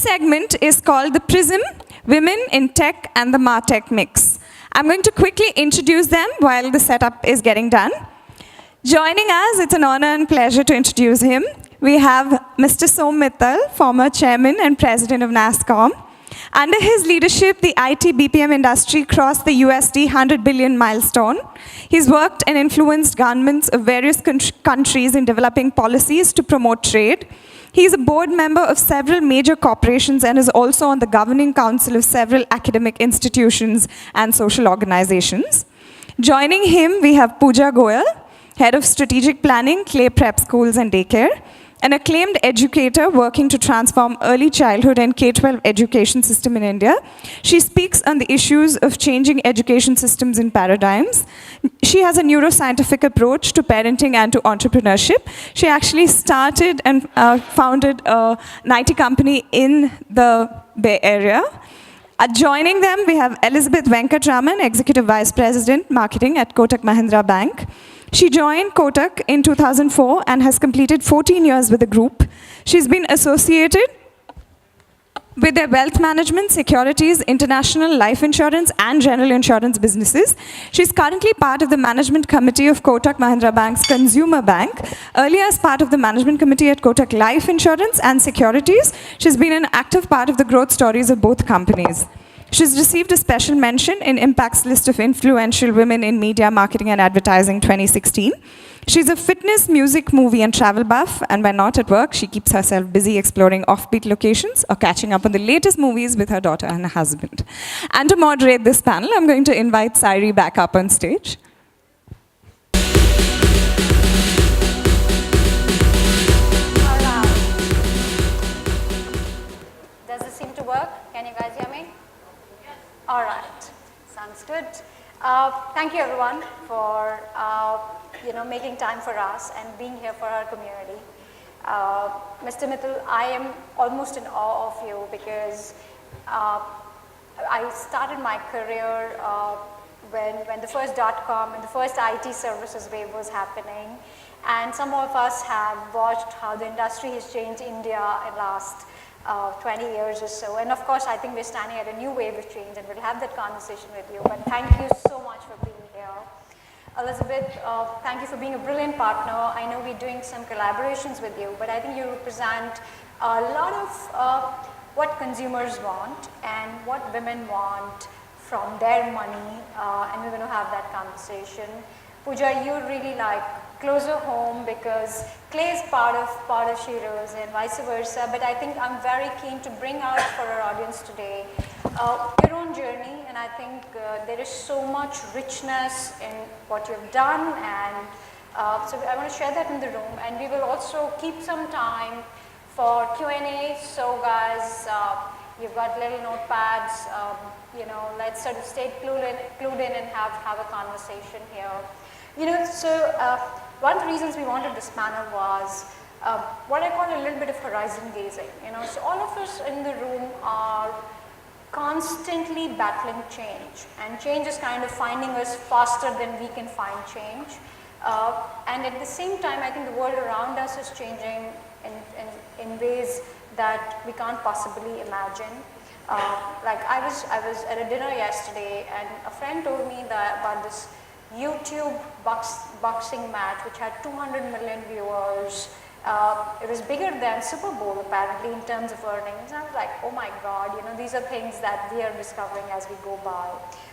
segment is called the Prism, Women in Tech and the MarTech Mix. I'm going to quickly introduce them while the setup is getting done. Joining us, it's an honor and pleasure to introduce him. We have Mr. Som Mittal, former chairman and president of NASSCOM. Under his leadership, the IT BPM industry crossed the USD 100 billion milestone. He's worked and influenced governments of various countries in developing policies to promote trade. He's a board member of several major corporations and is also on the governing council of several academic institutions and social organizations. Joining him, we have Pooja Goyal, head of strategic planning, Clay Prep Schools and Daycare, an acclaimed educator working to transform early childhood and K-12 education system in India. She speaks on the issues of changing education systems and paradigms. She has a neuroscientific approach to parenting and to entrepreneurship. She actually started and founded an IT company in the Bay Area. Joining them, we have Elizabeth Venkatraman, Executive Vice President, Marketing at Kotak Mahindra Bank. She joined Kotak in 2004 and has completed 14 years with the group. She's been associated with their wealth management, securities, international life insurance, and general insurance businesses. She's currently part of the management committee of Kotak Mahindra Bank's Consumer Bank. Earlier, as part of the management committee at Kotak Life Insurance and Securities, she's been an active part of the growth stories of both companies. She's received a special mention in Impact's list of influential women in media, marketing, and advertising 2016. She's a fitness, music, movie, and travel buff, and when not at work, she keeps herself busy exploring offbeat locations or catching up on the latest movies with her daughter and her husband. And to moderate this panel, I'm going to invite Sairi back up on stage. All right. Does this seem to work? Can you guys hear me? All right, sounds good. Thank you everyone for making time for us and being here for our community. Mr. Mittal, I am almost in awe of you because I started my career when the first .com and the first IT services wave was happening, and some of us have watched how the industry has changed India in the last 20 years or so. And of course, I think we're standing at a new wave of change and we'll have that conversation with you. But thank you so much for being here. Elizabeth, thank you for being a brilliant partner. I know we're doing some collaborations with you, but I think you represent a lot of what consumers want and what women want from their money, and we're going to have that conversation. Pooja, you're really like closer home because Clay is part of SHEROES and vice versa, but I think I'm very keen to bring out for our audience today your own journey, and I think there is so much richness in what you've done, and so I want to share that in the room, and we will also keep some time for Q&A. So guys, you've got little notepads, let's sort of stay clued in and have a conversation here. One of the reasons we wanted this panel was what I call a little bit of horizon gazing. So all of us in the room are constantly battling change, and change is kind of finding us faster than we can find change. And at the same time, I think the world around us is changing in ways that we can't possibly imagine. Like I was at a dinner yesterday, and a friend told me about this YouTube boxing match which had 200 million viewers. It was bigger than Super Bowl apparently in terms of earnings. I was like, oh my God, these are things that we are discovering as we go by.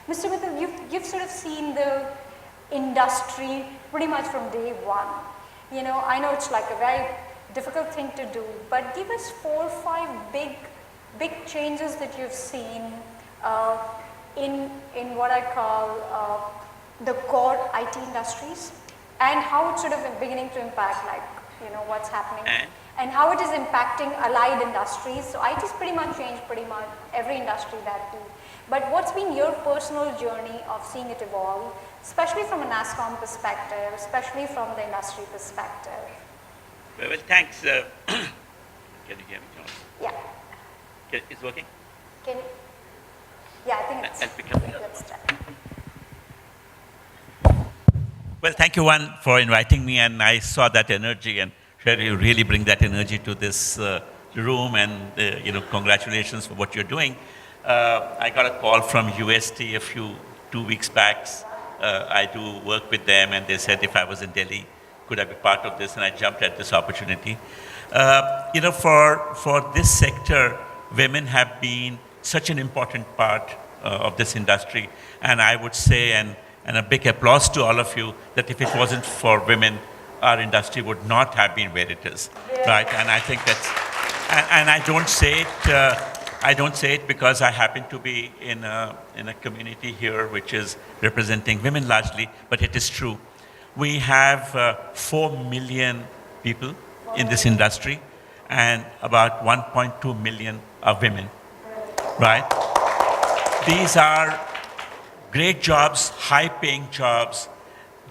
Mr. Mittal, you've sort of seen the industry pretty much from day one. I know it's like a very difficult thing to do, but give us 4 or 5 big changes that you've seen in what I call the core IT industries, and how it's sort of beginning to impact what's happening and how it is impacting allied industries. So IT's pretty much changed pretty much every industry that too. But what's been your personal journey of seeing it evolve, especially from a NASSCOM perspective, especially from the industry perspective? Well, thanks. Can you hear me, John? Yeah. It's working? Yeah, I think it's let's try. Well, thank you, for inviting me, and I saw that energy, and Sherry, you really bring that energy to this room, and congratulations for what you're doing. I got a call from UST 2 weeks back. I do work with them, and they said if I was in Delhi, could I be part of this? And I jumped at this opportunity. For this sector, women have been such an important part of this industry, and I would say, and a big applause to all of you, that if it wasn't for women, our industry would not have been where it is, right? And I think that's, and I don't say it. I don't say it because I happen to be in a community here which is representing women largely, but it is true. We have 4 million people in this industry, and about 1.2 million are women, right? These are great jobs, high-paying jobs.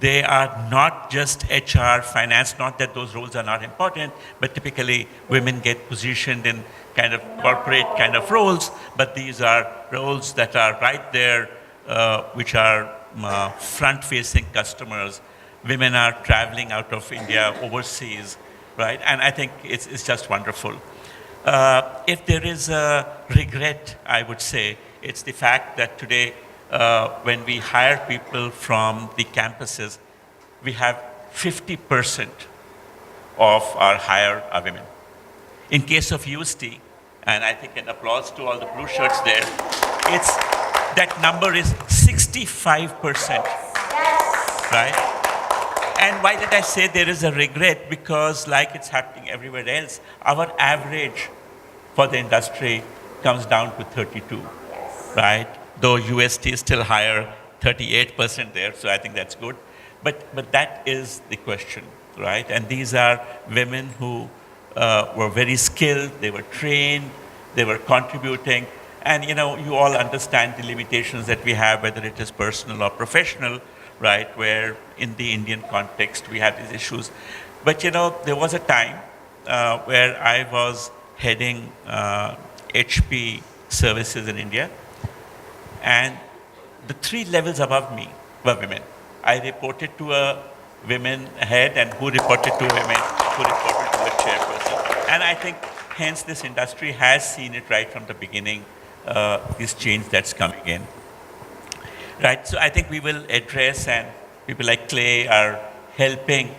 They are not just HR, finance, not that those roles are not important, but typically women get positioned in kind of corporate kind of roles, but these are roles that are right there, which are front-facing customers. Women are traveling out of India, overseas, right? And I think it's just wonderful. If there is a regret, I would say, it's the fact that today, when we hire people from the campuses, we have 50% of our hire are women. In case of UST, and I think an applause to all the blue shirts there, that number is 65%, right? And why did I say there is a regret? Because like it's happening everywhere else, our average for the industry comes down to 32, right? Though UST is still higher, 38% there, so I think that's good. But that is the question, right? And these are women who were very skilled, they were trained, they were contributing, and you all understand the limitations that we have, whether it is personal or professional, right? Where in the Indian context we have these issues. But there was a time where I was heading HP services in India, and the 3 levels above me were women. I reported to a women head, and who reported to women, who reported to a chairperson. And I think hence this industry has seen it right from the beginning, this change that's coming in. Right, so I think we will address, and people like Clay are helping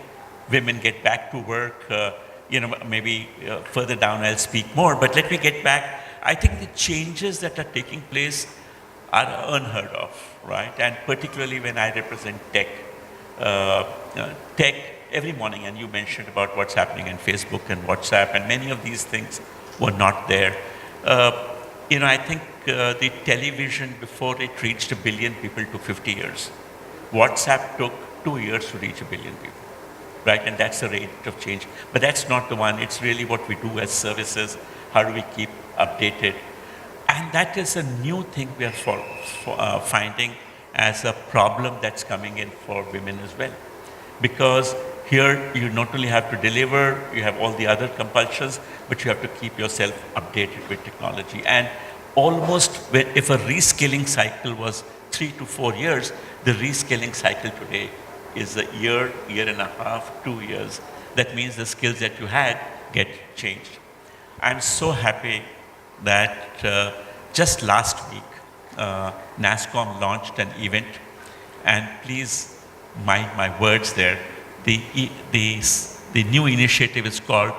women get back to work. Maybe further down I'll speak more, but let me get back. I think the changes that are taking place are unheard of, right? And particularly when I represent tech. Tech every morning, and you mentioned about what's happening in Facebook and WhatsApp, and many of these things were not there. I think the television, before it reached 1 billion people, took 50 years. WhatsApp took 2 years to reach 1 billion people, right? And that's the rate of change. But that's not the one. It's really what we do as services. How do we keep updated? And that is a new thing we are finding as a problem that's coming in for women as well. Because here you not only have to deliver, you have all the other compulsions, but you have to keep yourself updated with technology. And almost, if a reskilling cycle was 3 to 4 years, the reskilling cycle today is a year, year and a half, 2 years. That means the skills that you had get changed. I'm so happy that just last week, NASSCOM launched an event, and please mind my words there. The new initiative is called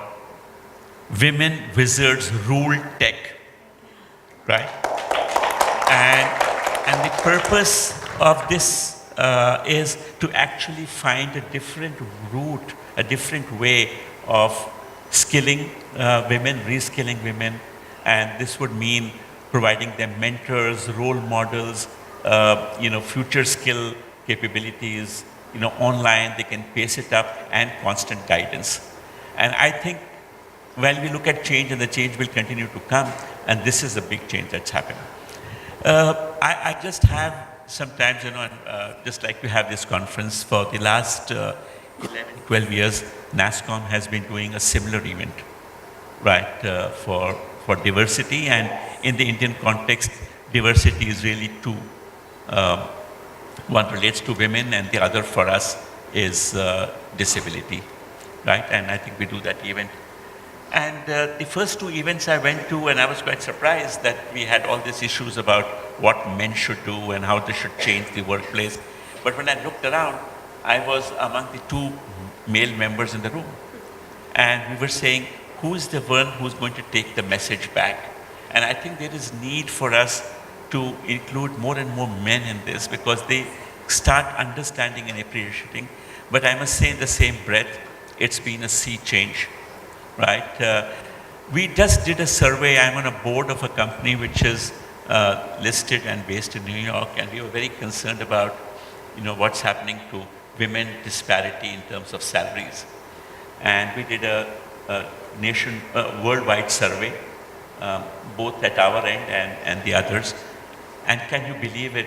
Women Wizards Rule Tech, right? And the purpose of this is to actually find a different route, a different way of skilling women, reskilling women, and this would mean providing them mentors, role models, future skill capabilities, online, they can pace it up, and constant guidance. And I think while we look at change, and the change will continue to come, and this is a big change that's happening. I just have sometimes, just like we have this conference for the last 11, 12 years, NASSCOM has been doing a similar event, right, for diversity. And in the Indian context, diversity is really two. One relates to women, and the other for us is disability, right? And I think we do that event. And the first two events I went to, and I was quite surprised that we had all these issues about what men should do and how they should change the workplace. But when I looked around, I was among the two male members in the room. And we were saying, who's the one who's going to take the message back? And I think there is need for us to include more and more men in this because they start understanding and appreciating. But I must say in the same breath, it's been a sea change, right? We just did a survey. I'm on a board of a company which is listed and based in New York, and we were very concerned about, what's happening to women disparity in terms of salaries. And we did a worldwide survey, both at our end and the others. And can you believe it?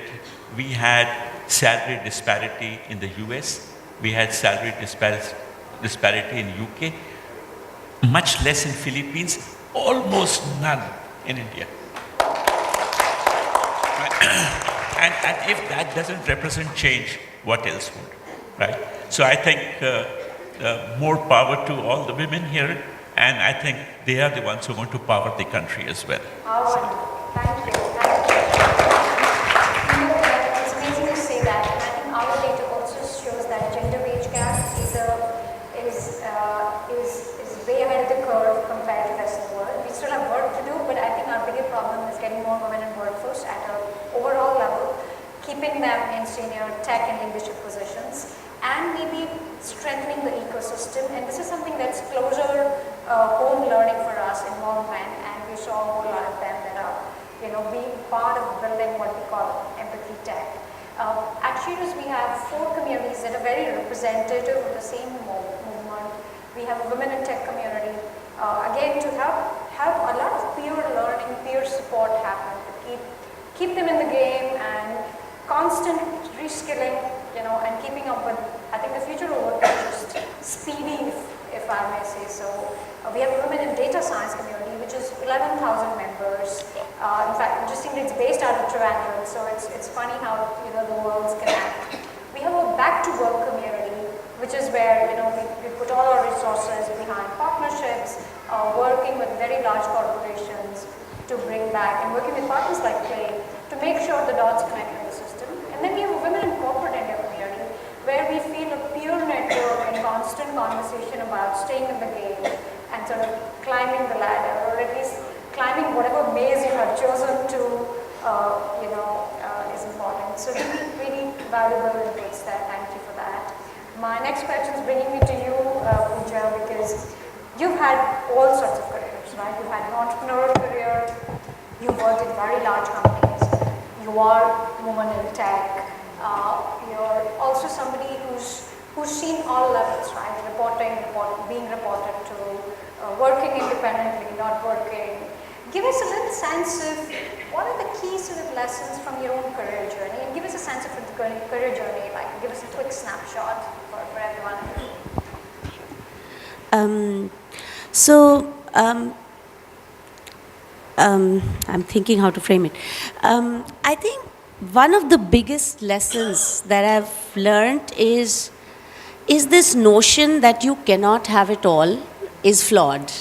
We had salary disparity in the US, we had salary disparity in UK, much less in Philippines, almost none in India. And if that doesn't represent change, what else would, right? So I think more power to all the women here, and I think they are the ones who are going to power the country as well. Oh, thank you. It's amazing to say that, and I think our data also shows that gender wage gap is way ahead of the curve compared to the rest of the world. We still have work to do, but I think our bigger problem is getting more women in workforce at an overall level, keeping them in senior tech and leadership positions, and maybe strengthening the ecosystem. And this is something that's closer home learning for us in more men, and we saw a whole lot of them that are, being part of building what we call empathy tech. At SHEROES, we have 4 communities that are very representative of the same movement. We have a women in tech community, again to help a lot of peer learning, peer support happen, to keep them in the game and constant reskilling, and keeping up with, I think the future of work is just speedy, if I may say so. We have a women in data science community, which is 11,000 members. In fact, interestingly, it's based out of Trivandrum, so it's funny how the worlds connect. We have a back to work community, which is where we put all our resources behind partnerships, working with very large corporations to bring back, and working with partners like Play to make sure the dots connect in the system. And then we have a women in corporate India community, where we feel a peer network and constant conversation about staying in the game and sort of climbing the ladder, or at least climbing whatever maze you have chosen to, is important. So really valuable inputs there. Thank you for that. My next question is bringing me to you, Pooja, because you've had all sorts of careers, right? You've had an entrepreneurial career, you've worked in very large companies, you are a woman in tech, you're also somebody who's seen all levels, right? Being reported to, working independently, not working. Give us a little sense of what are the key sort of lessons from your own career journey, and give us a sense of what the career journey like. Give us a quick snapshot for everyone. I'm thinking how to frame it. I think one of the biggest lessons that I've learned is this notion that you cannot have it all is flawed.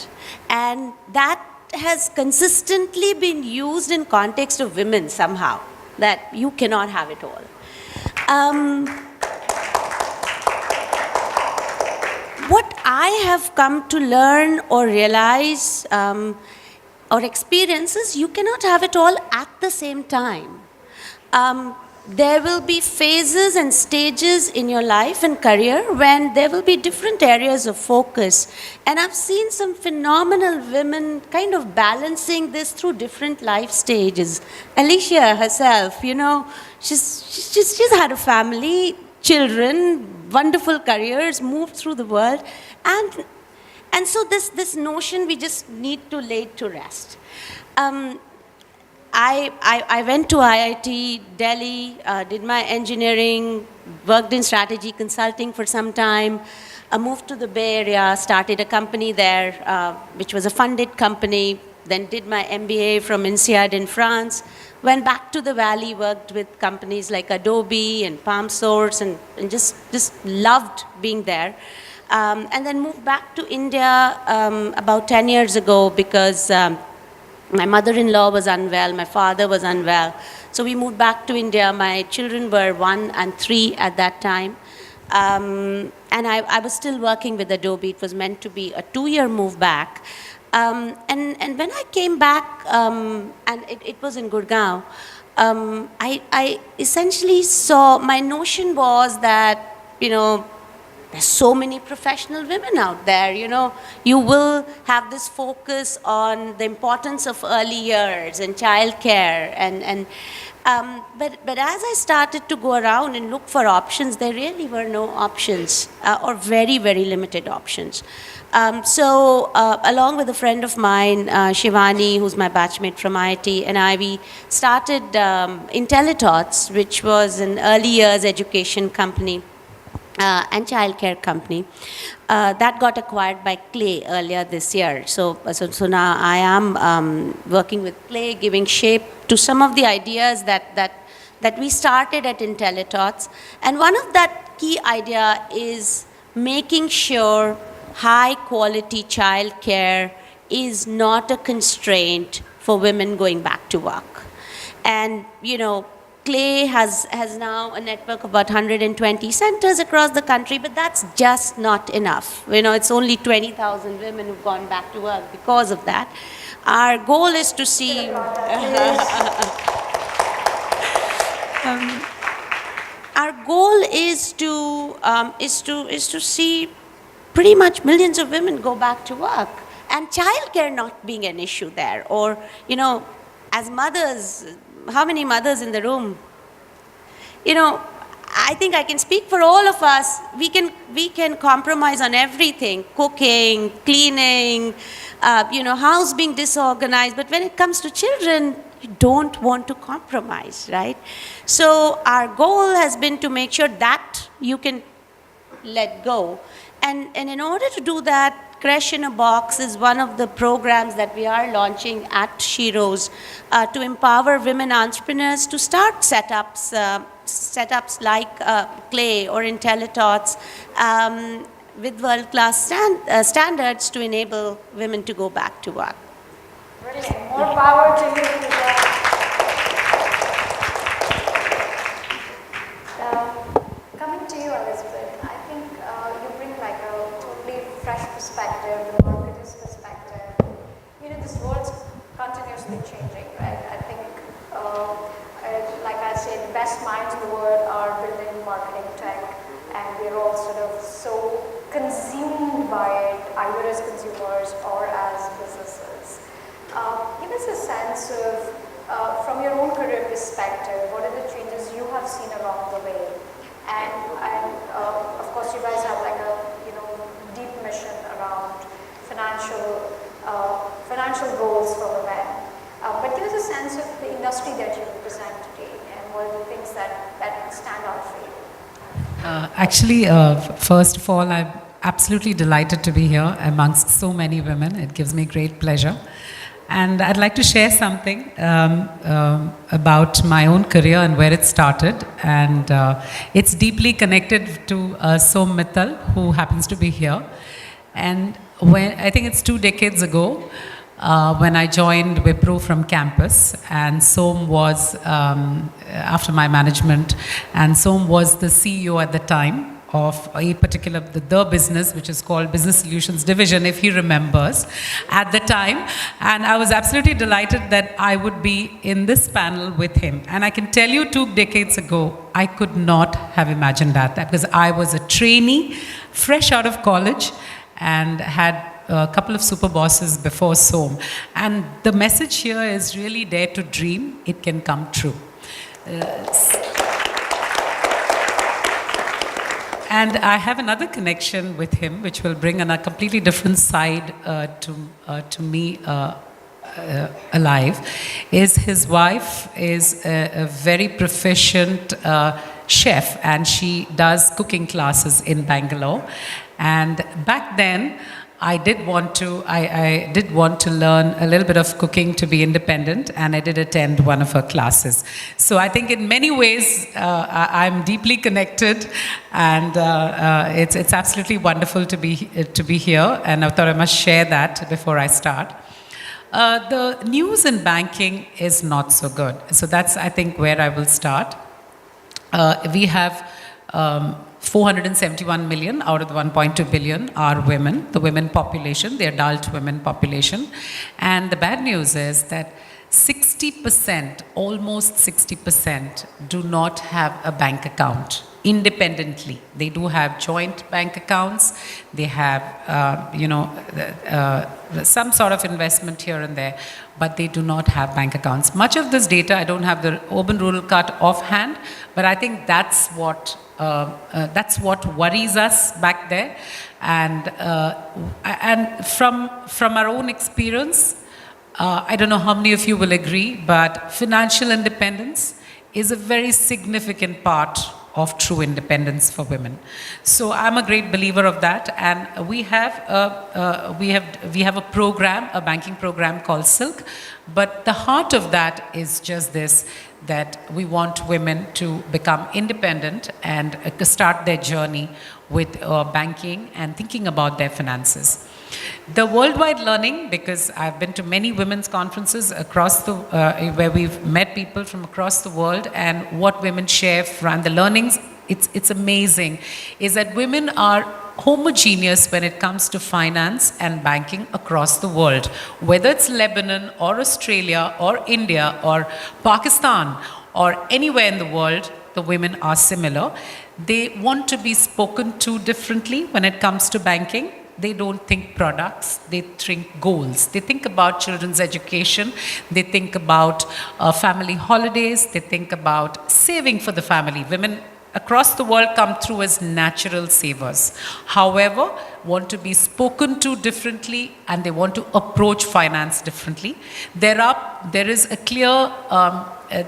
And that has consistently been used in context of women somehow, that you cannot have it all. What I have come to learn or realize or experience is you cannot have it all at the same time. There will be phases and stages in your life and career when there will be different areas of focus. And I've seen some phenomenal women kind of balancing this through different life stages. Alicia herself, she's had a family, children, wonderful careers, moved through the world. And so this notion we just need to lay to rest. I went to IIT Delhi, did my engineering, worked in strategy consulting for some time. I moved to the Bay Area, started a company there, which was a funded company, then did my MBA from INSEAD in France, went back to the Valley, worked with companies like Adobe and PalmSource, and just loved being there. And then moved back to India about 10 years ago because my mother-in-law was unwell, my father was unwell. So we moved back to India. My children were 1 and 3 at that time. And I was still working with Adobe. It was meant to be a 2-year move back. And when I came back, and it was in Gurgaon, I essentially saw, my notion was that, there's so many professional women out there, you will have this focus on the importance of early years and childcare but as I started to go around and look for options, there really were no options or very, very limited options. So along with a friend of mine, Shivani, who's my batchmate from IIT, and we started IntelliThoughts, which was an early years education company and childcare company. That got acquired by Clay earlier this year. So now I am working with Clay, giving shape to some of the ideas that we started at IntelliThoughts. And one of that key idea is making sure high quality childcare is not a constraint for women going back to work. And Clay has now a network of about 120 centers across the country, but that's just not enough. It's only 20,000 women who've gone back to work because of that. Our goal is to see... our goal is to see pretty much millions of women go back to work, and childcare not being an issue there. Or, as mothers, how many mothers in the room? I think I can speak for all of us. We can compromise on everything: cooking, cleaning, house being disorganized. But when it comes to children, you don't want to compromise, right? So our goal has been to make sure that you can let go. And in order to do that, Creche in a Box is one of the programs that we are launching at SHEROES to empower women entrepreneurs to start setups like Clay or IntelliThoughts with world-class standards to enable women to go back to work. Brilliant. More power to you. Coming to you, Elizabeth, I think you bring like a totally fresh perspective, the marketer's perspective. This world's continuously changing, right? I think, like I said, the best minds in the world are building marketing tech, and we're all sort of so consumed by it, either as consumers or as businesses. Give us a sense of, from your own career perspective, what are the changes you have seen along the way? And of course, you guys have like a deep mission around financial goals for women. But give us a sense of the industry that you represent today, and what are the things that stand out for you? Actually, first of all, I'm absolutely delighted to be here amongst so many women. It gives me great pleasure. And I'd like to share something about my own career and where it started. And it's deeply connected to Som Mittal, who happens to be here. And I think it's 2 decades ago, when I joined Wipro from campus, and Som was, after my management, and Som was the CEO at the time of a particular, the business, which is called Business Solutions Division, if he remembers, at the time. And I was absolutely delighted that I would be in this panel with him. And I can tell you 2 decades ago, I could not have imagined that, because I was a trainee, fresh out of college, and had a couple of super bosses before Som. And the message here is really dare to dream, it can come true. And I have another connection with him, which will bring a completely different side to me alive. Is his wife is a very proficient chef, and she does cooking classes in Bangalore. And back then, I did want to learn a little bit of cooking to be independent, and I did attend one of her classes. So I think in many ways I'm deeply connected, and it's absolutely wonderful to be here. And I thought I must share that before I start. The news in banking is not so good. So that's, I think, where I will start. We have 471 million out of the 1.2 billion are women, the women population, the adult women population. And the bad news is that 60%, almost 60%, do not have a bank account independently. They do have joint bank accounts. They have, some sort of investment here and there, but they do not have bank accounts. Much of this data, I don't have the urban-rural cut offhand, but I think that's what worries us back there. And from our own experience, I don't know how many of you will agree, but financial independence is a very significant part of true independence for women. So I'm a great believer of that, and we have a program, a banking program called Silk, but the heart of that is just this, that we want women to become independent and start their journey with banking and thinking about their finances. The worldwide learning, because I've been to many women's conferences across the, where we've met people from across the world, and what women share from the learnings, it's amazing, is that women are homogeneous when it comes to finance and banking across the world. Whether it's Lebanon or Australia or India or Pakistan or anywhere in the world, the women are similar. They want to be spoken to differently when it comes to banking. They don't think products, they think goals. They think about children's education, they think about family holidays, they think about saving for the family. Women across the world come through as natural savers. However, want to be spoken to differently, and they want to approach finance differently. There is a clear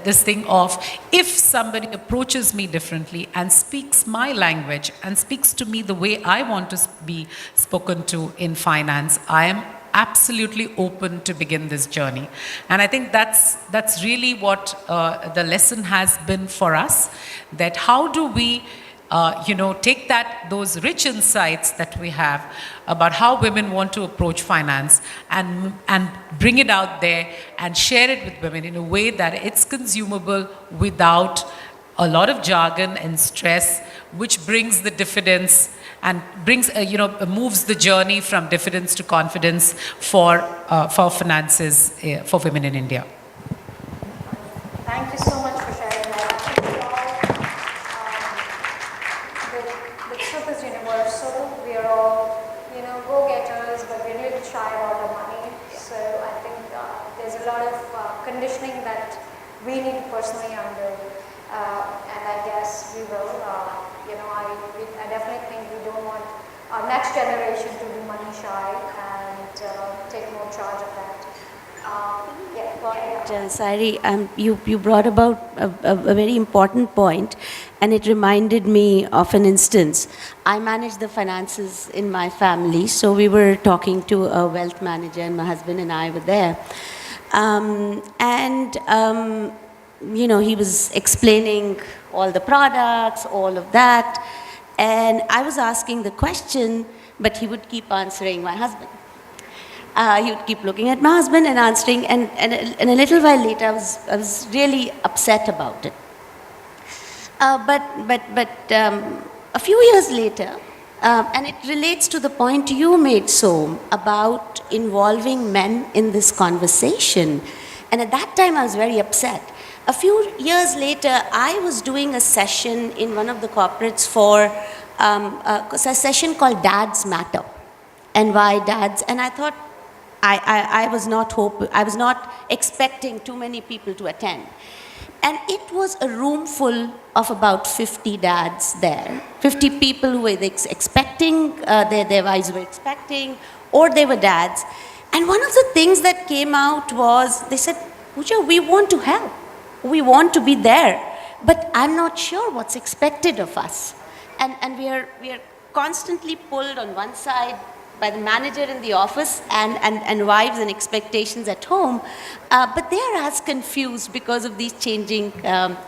this thing of, if somebody approaches me differently and speaks my language and speaks to me the way I want to be spoken to in finance, I am absolutely open to begin this journey. And I think that's really what the lesson has been for us, that how do we take those rich insights that we have about how women want to approach finance and bring it out there and share it with women in a way that it's consumable without a lot of jargon and stress, which brings the diffidence and brings, moves the journey from diffidence to confidence for finances for women in India. Thank you so much for sharing that. The truth is universal. We are all, go-getters, but we're a little shy about our money. So I think there's a lot of conditioning that we need to personally undo, and I guess we will. I definitely think we don't want our next generation to be money shy and take more charge of that. Go ahead. Sari, you brought about a very important point, and it reminded me of an instance. I manage the finances in my family, so we were talking to a wealth manager, and my husband and I were there. He was explaining all the products, all of that, and I was asking the question, but he would keep answering my husband. He would keep looking at my husband and answering, and a little while later, I was really upset about it. But a few years later, and it relates to the point you made, so about involving men in this conversation. And at that time, I was very upset. A few years later, I was doing a session in one of the corporates for a session called Dads Matter, and why dads. And I thought, I was not expecting too many people to attend. And it was a room full of about 50 dads there, 50 people who were expecting, their wives were expecting, or they were dads. And one of the things that came out was, they said, Pooja, we want to help. We want to be there, but I'm not sure what's expected of us. And we are constantly pulled on one side, by the manager in the office and wives and expectations at home, but they are as confused because of these changing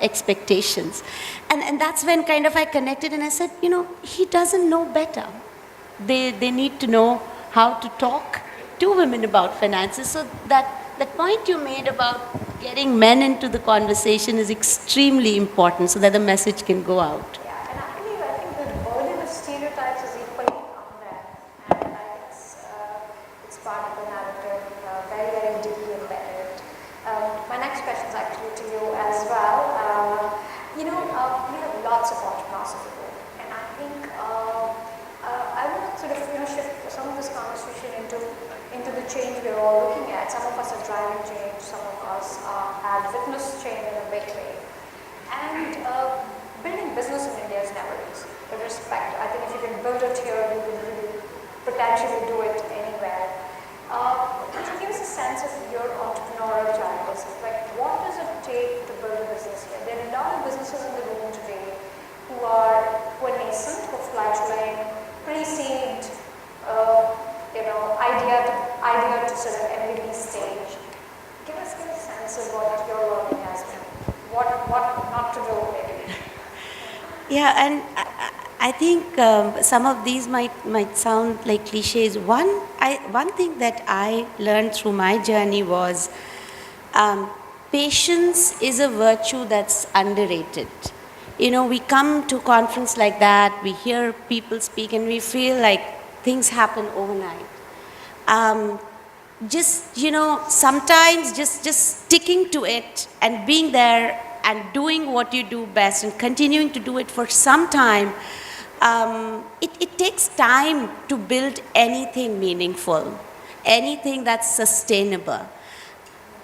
expectations. And that's when kind of I connected and I said, you know, he doesn't know better. They need to know how to talk to women about finances. So that point you made about getting men into the conversation is extremely important so that the message can go out. Yeah, and actually I think the burden of stereotypes is equally unfair, and I think it's part of the narrative, very, very deeply embedded. My next question is actually to you as well. We have lots of entrepreneurs in the room, and I think I want to sort of shift some of this conversation into the change we're all looking at. Some of us are driving change, some of us have witnessed change in a big way. And building business in India is never easy. With respect, I think if you can build it here, you can really potentially do it anywhere. Could you give us a sense of your entrepreneurial journey? Like, what does it take to build a business here? There are a lot of businesses in the room today who are nascent, who are fledgling, pre-seed, idea to sort of MVP stage. Give us a sense of what your learning has been. What not to do, maybe. Yeah, and I think some of these might sound like cliches. One thing that I learned through my journey was patience is a virtue that's underrated. You know, we come to a conference like that, we hear people speak, and we feel like things happen overnight. Sometimes just sticking to it and being there and doing what you do best and continuing to do it for some time, it takes time to build anything meaningful, anything that's sustainable.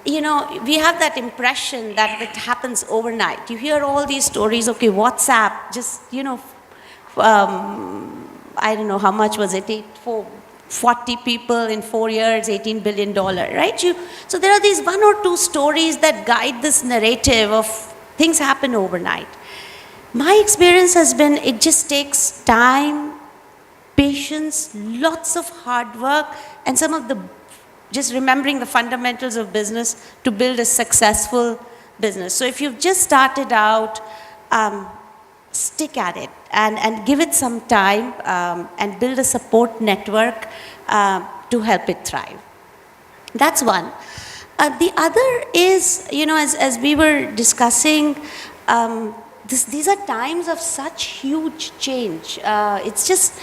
You know, we have that impression that it happens overnight. You hear all these stories, okay, WhatsApp, just, I don't know, how much was it, 40 people in 4 years, $18 billion, right? So there are these one or two stories that guide this narrative of things happen overnight. My experience has been it just takes time, patience, lots of hard work, and just remembering the fundamentals of business to build a successful business. So if you've just started out, stick at it and give it some time and build a support network to help it thrive. That's one. The other is, as we were discussing, these are times of such huge change. It's just,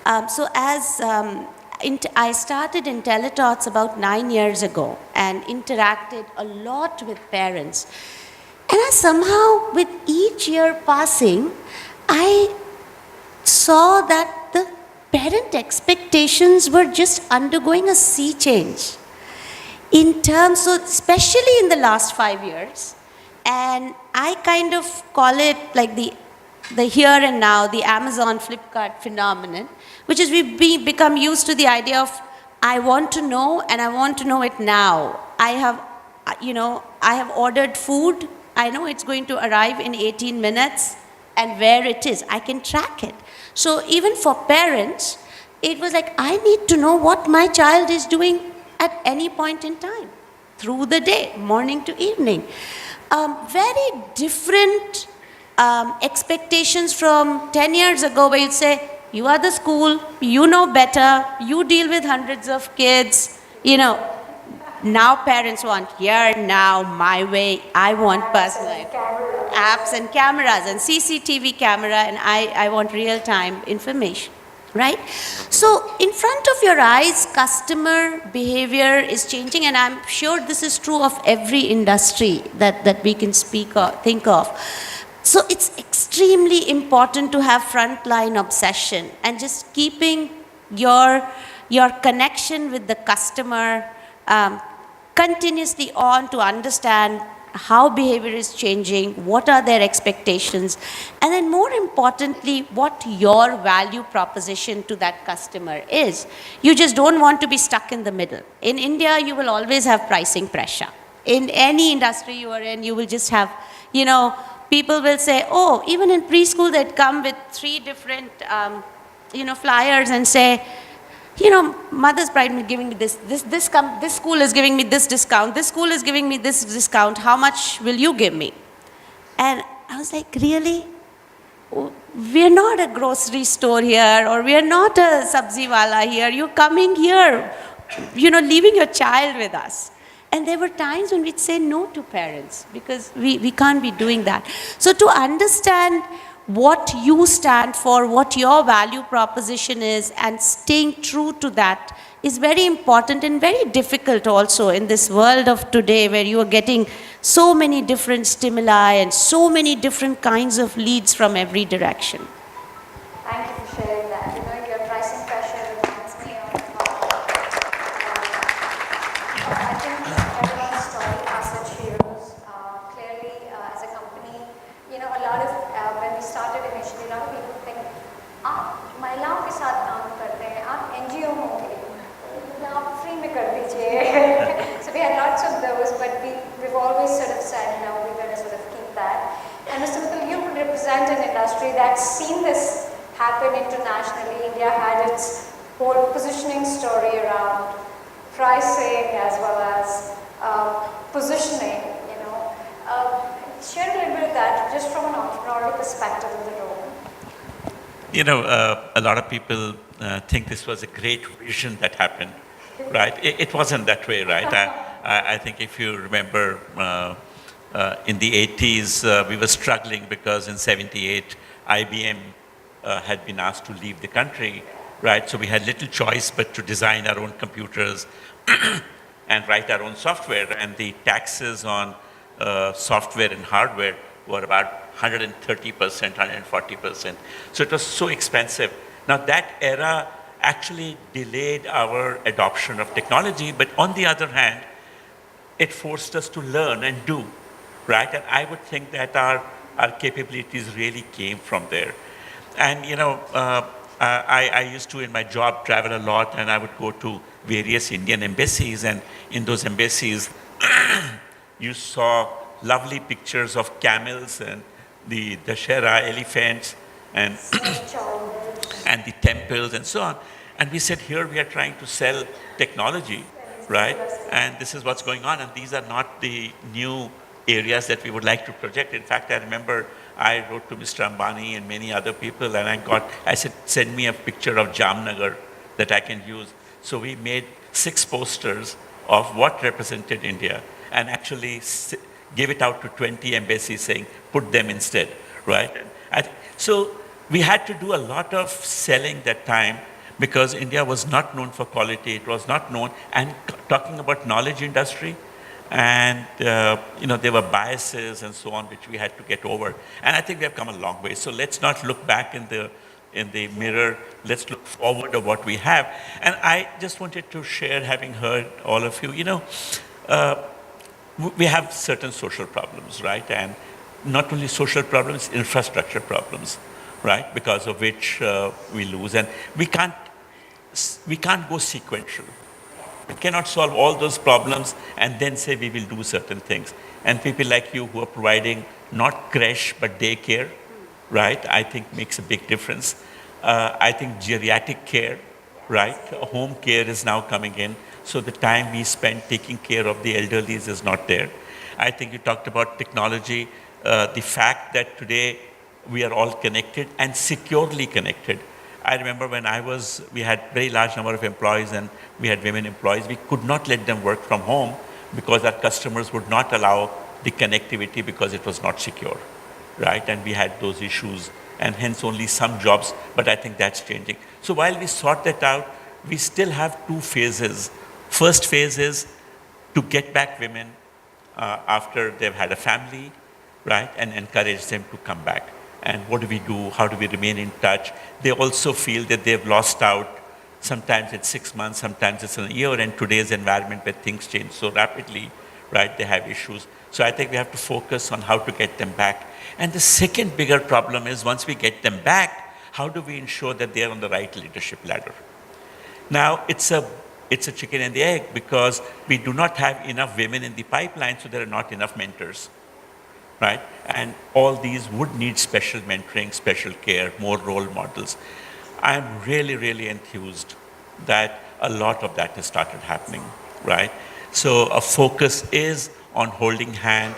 I started IntelliThoughts about 9 years ago and interacted a lot with parents. And somehow, with each year passing, I saw that the parent expectations were just undergoing a sea change. Especially in the last 5 years. And I kind of call it like the here and now, the Amazon, Flipkart phenomenon, which is we've become used to the idea of I want to know and I want to know it now. I have ordered food. I know it's going to arrive in 18 minutes and where it is. I can track it. So even for parents, it was like I need to know what my child is doing at any point in time, through the day, morning to evening. Very different expectations from 10 years ago where you'd say, you are the school, you know better, you deal with hundreds of kids, Now parents want here, now, my way, I want personalized apps and cameras and CCTV camera, and I want real-time information. Right? So in front of your eyes, customer behavior is changing, and I'm sure this is true of every industry that we can think of. So it's extremely important to have frontline obsession and just keeping your connection with the customer continuously on to understand how behavior is changing, what are their expectations, and then more importantly, what your value proposition to that customer is. You just don't want to be stuck in the middle. In India, you will always have pricing pressure. In any industry you are in, you will just have, people will say, oh, even in preschool, they'd come with 3 different, flyers and say, you know, Mother's Pride is giving me this school is giving me this discount, this school is giving me this discount, how much will you give me? And I was like, really? We're not a grocery store here, or we're not a sabzi wala here. You're coming here, you know, leaving your child with us. And there were times when we'd say no to parents because we can't be doing that. So to understand what you stand for, what your value proposition is, and staying true to that is very important and very difficult also in this world of today where you are getting so many different stimuli and so many different kinds of leads from every direction. Thank you for sharing that. You know, your pricing pressure reminds me of I think everyone's story us at SHEROES. Clearly, as a company, you know, a lot of when we started initially, a lot of people think, महिलाओं के साथ काम करते हैं, आप NGO होंगे, आप free में कर दीजिए. So we had lots of those, but we've always sort of said, no, we're going to sort of keep that. And Mr. Mittal, you represent an industry that's seen this happen internationally. India had its whole positioning story around pricing as well as positioning, you know. Share a little bit of that just from an entrepreneurial perspective in the room. You know, a lot of people think this was a great vision that happened, right? It wasn't that way, right? I think if you remember in the 80s, we were struggling because in 78, IBM had been asked to leave the country, right? So we had little choice but to design our own computers and write our own software. And the taxes on software and hardware were about 130%, 140%. So it was so expensive. Now that era actually delayed our adoption of technology, but on the other hand, it forced us to learn and do, right? And I would think that our capabilities really came from there. And you know, I used to in my job travel a lot, and I would go to various Indian embassies, and in those embassies, you saw lovely pictures of camels and the Dashera elephants and and the temples and so on. And we said, here we are trying to sell technology, right? And this is what's going on, and these are not the new areas that we would like to project. In fact, I remember I wrote to Mr. Ambani and many other people, and I said, send me a picture of Jamnagar that I can use. So we made 6 posters of what represented India and actually gave it out to 20 embassies saying, put them instead, right? So we had to do a lot of selling that time because India was not known for quality. It was not known, and talking about knowledge industry, and you know, there were biases and so on which we had to get over. And I think we have come a long way. So let's not look back in the mirror. Let's look forward of what we have. And I just wanted to share, having heard all of you, you know, we have certain social problems, right? And not only social problems, infrastructure problems, right? Because of which we lose. And we can't go sequential. We cannot solve all those problems and then say we will do certain things. And people like you who are providing not creche but daycare, right, I think makes a big difference. I think geriatric care, right, home care is now coming in. So the time we spend taking care of the elderly is not there. I think you talked about technology, the fact that today we are all connected and securely connected. I remember when we had very large number of employees and we had women employees. We could not let them work from home because our customers would not allow the connectivity because it was not secure, right? And we had those issues, and hence only some jobs, but I think that's changing. So while we sort that out, we still have 2 phases. First phase is to get back women after they've had a family, right? And encourage them to come back. And what do we do? How do we remain in touch? They also feel that they've lost out. Sometimes it's 6 months, sometimes it's a year. In today's environment where things change so rapidly, right? They have issues. So I think we have to focus on how to get them back. And the second bigger problem is once we get them back, how do we ensure that they're on the right leadership ladder? Now, it's a chicken and the egg because we do not have enough women in the pipeline, so there are not enough mentors, right? And all these would need special mentoring, special care, more role models. I'm really, really enthused that a lot of that has started happening, right? So a focus is on holding hand,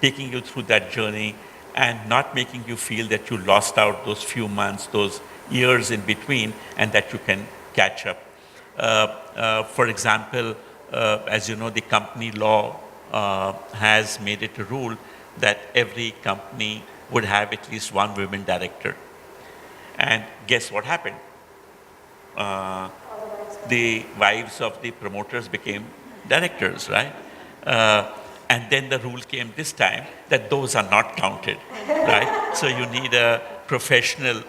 taking you through that journey, and not making you feel that you lost out those few months, those years in between, and that you can catch up. For example, as you know, the company law has made it a rule that every company would have at least one women director. And guess what happened? The wives of the promoters became directors, right? And then the rule came this time that those are not counted, right? So you need a professional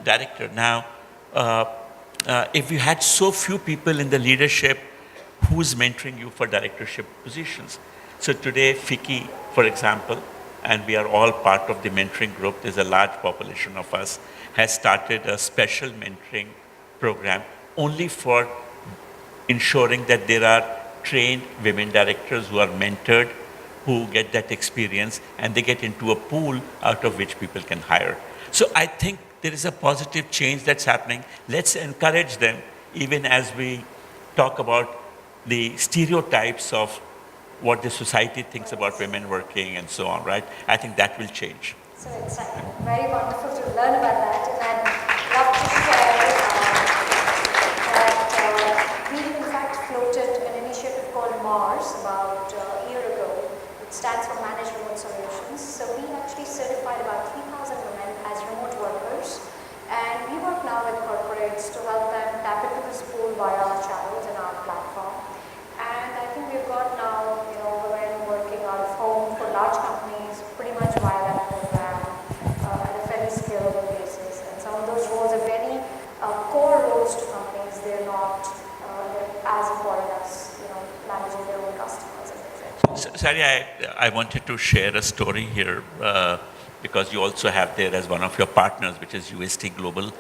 director. Now, if you had so few people in the leadership, who's mentoring you for directorship positions? So today, FICCI, for example, and we are all part of the mentoring group, there's a large population of us, has started a special mentoring program only for ensuring that there are trained women directors who are mentored, who get that experience, and they get into a pool out of which people can hire. So I think there is a positive change that's happening. Let's encourage them, even as we talk about the stereotypes of what the society thinks about women working and so on, right? I think that will change. So it's very wonderful to learn about that, and I'd love to share that we in fact floated an initiative called MARS about a year ago. It stands for Managed Remote Solutions. So we actually certified about 3,000 women as remote workers, and we work now with corporates to help them tap into this pool via our channels and our platform. And I think we've got now, women working out of home for large companies pretty much via that program at a fairly scalable basis. And some of those roles are very core roles to companies. They're not as important as managing their own customers and things like that. Sari, I wanted to share a story here because you also have there as one of your partners, which is UST Global.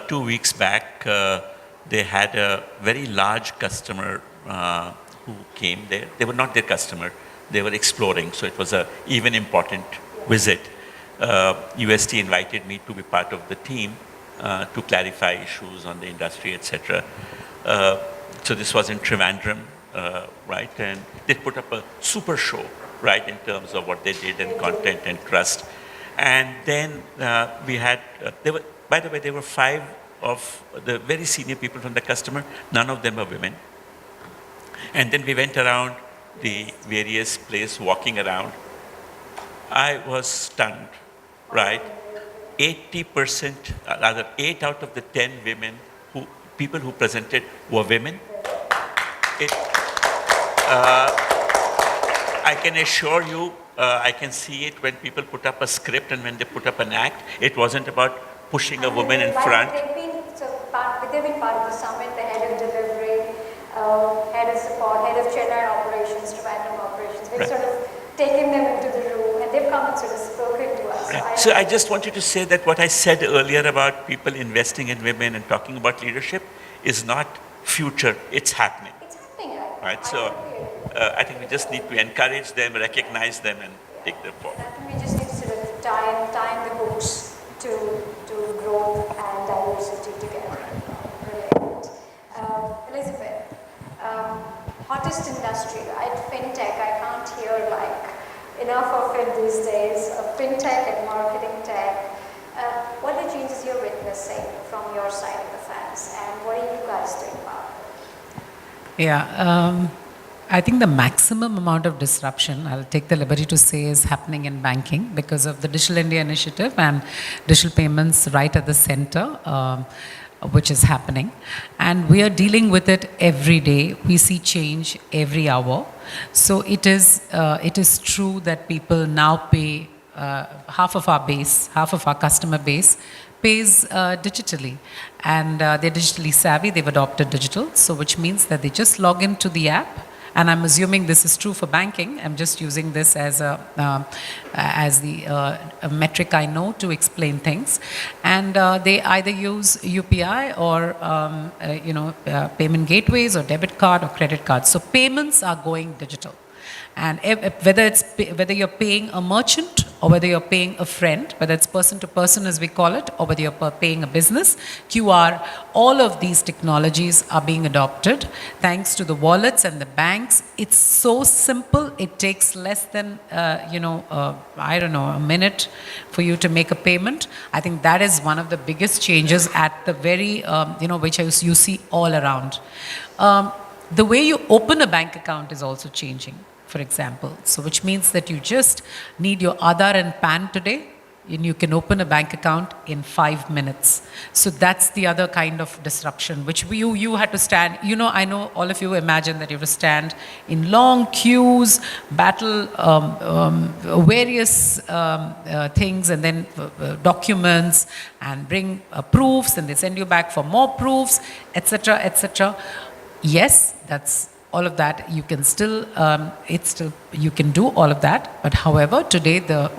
2 weeks back, they had a very large customer who came there. They were not their customer, they were exploring, so it was an even important visit. UST invited me to be part of the team to clarify issues on the industry, etc. So this was in Trivandrum, right? And they put up a super show, right, in terms of what they did and content and trust. And then we had, by the way, there were 5 of the very senior people from the customer. None of them were women. And then we went around the various places, walking around. I was stunned, right? 80%, rather 8 out of the 10 people who presented were women. I can assure you, I can see it when people put up a script and when they put up an act. It wasn't about pushing a woman in front. They've been part of the summit, the head of delivery, head of support, head of Chennai operations, Trivandrum operations. We've sort of taken them into the room and they've come and sort of spoken to us. Right. So I just wanted to say that what I said earlier about people investing in women and talking about leadership is not future, it's happening. It's happening, right? So I think we just need to encourage them, recognize them, and take them forward. I think we just need to sort of tie in the hooks to growth and diversity together. Brilliant. Elizabeth, hottest industry, right? Fintech. I can't hear enough of it these days. Fintech and marketing tech. What are the changes you're witnessing from your side of the fence, and what are you guys doing about it? Yeah. I think the maximum amount of disruption, I'll take the liberty to say, is happening in banking because of the Digital India Initiative and digital payments right at the center, which is happening. And we are dealing with it every day. We see change every hour. So it is true that people now pay half of our customer base pays digitally. And they're digitally savvy, they've adopted digital, so which means that they just log into the app. And I'm assuming this is true for banking. I'm just using this as a metric I know to explain things. And they either use UPI or payment gateways or debit card or credit card. So payments are going digital. And whether you're paying a merchant or whether you're paying a friend, whether it's person to person as we call it, or whether you're paying a business, QR, all of these technologies are being adopted thanks to the wallets and the banks. It's so simple. It takes less than, I don't know, a minute for you to make a payment. I think that is one of the biggest changes at the very, which you see all around. The way you open a bank account is also changing, for example. So which means that you just need your Aadhaar and PAN today, and you can open a bank account in 5 minutes. So that's the other kind of disruption, which you had to stand, I know all of you imagine that you have to stand in long queues, battle various things, and then documents, and bring proofs, and they send you back for more proofs, etc., etc. Yes, that's all of that. You can still, you can do all of that. But however, today the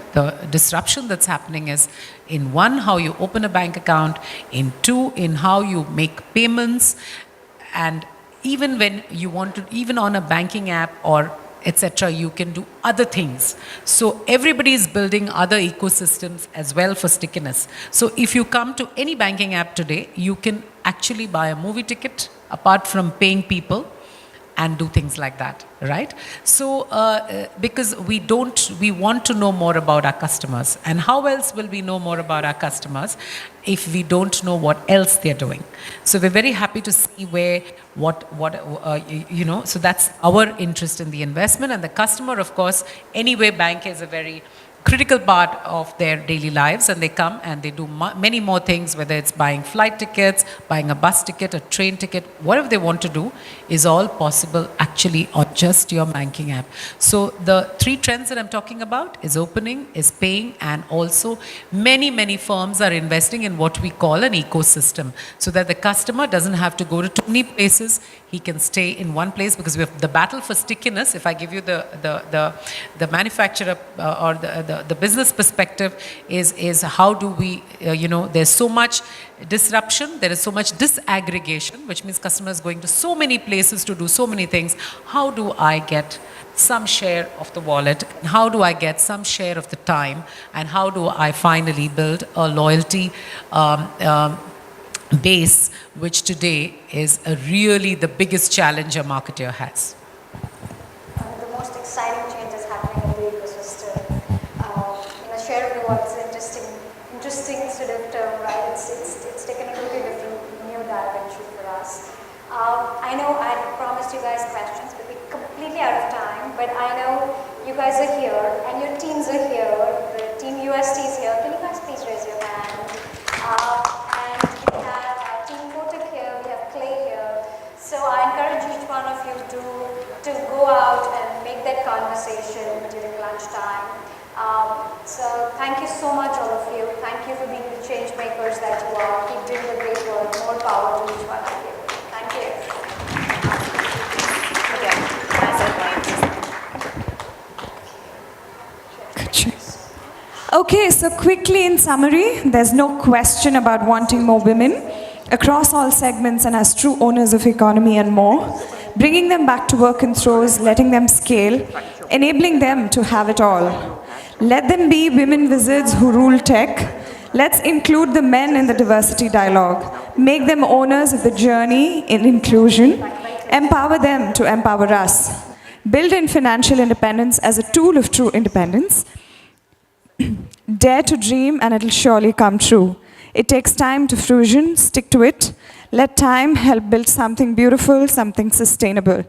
disruption that's happening is in one, how you open a bank account, in two, in how you make payments, and even when you want to, even on a banking app or etc., you can do other things. So everybody is building other ecosystems as well for stickiness. So if you come to any banking app today, you can actually buy a movie ticket apart from paying people and do things like that, right? So because we want to know more about our customers, and how else will we know more about our customers if we don't know what else they're doing? So we're very happy to see so that's our interest in the investment. And the customer, of course, anyway, bank is a very critical part of their daily lives, and they come and they do many more things, whether it's buying flight tickets, buying a bus ticket, a train ticket, whatever they want to do is all possible actually on just your banking app. So the three trends that I'm talking about is opening, is paying, and also many firms are investing in what we call an ecosystem, so that the customer doesn't have to go to too many places. He can stay in one place, because we have the battle for stickiness. If I give you the manufacturer or the business perspective, is how do we, there's so much disruption, there is so much disaggregation, which means customers going to so many places to do so many things. How do I get some share of the wallet? How do I get some share of the time? And how do I finally build a loyalty base, which today is really the biggest challenge a marketer has? One of the most exciting changes happening in the ecosystem. Share of rewards is an interesting sort of term, right? It's taken a totally different new dimension for us. I know I promised you guys questions, but we're completely out of time. But I know you guys are here and your teams are here. The team UST is here. Can you guys please raise your hand? And we have Team Kotak here. We have Clay here. So I encourage each one of you to go out and make that conversation during lunchtime. So thank you so much, all of you. Thank you for being the change makers that you are. Keep doing the great work. More power to each one of you. Thank you. Okay, so quickly in summary, there's no question about wanting more women across all segments and as true owners of economy and more, bringing them back to work in throes, letting them scale, enabling them to have it all. Let them be women wizards who rule tech. Let's include the men in the diversity dialogue. Make them owners of the journey in inclusion. Empower them to empower us. Build in financial independence as a tool of true independence. Dare to dream and it'll surely come true. It takes time to fruition, stick to it. Let time help build something beautiful, something sustainable.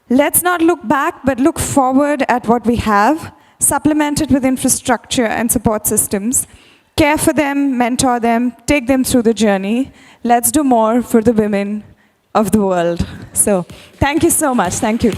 Let's not look back, but look forward at what we have. Supplement it with infrastructure and support systems. Care for them, mentor them, take them through the journey. Let's do more for the women of the world. So, thank you so much. Thank you.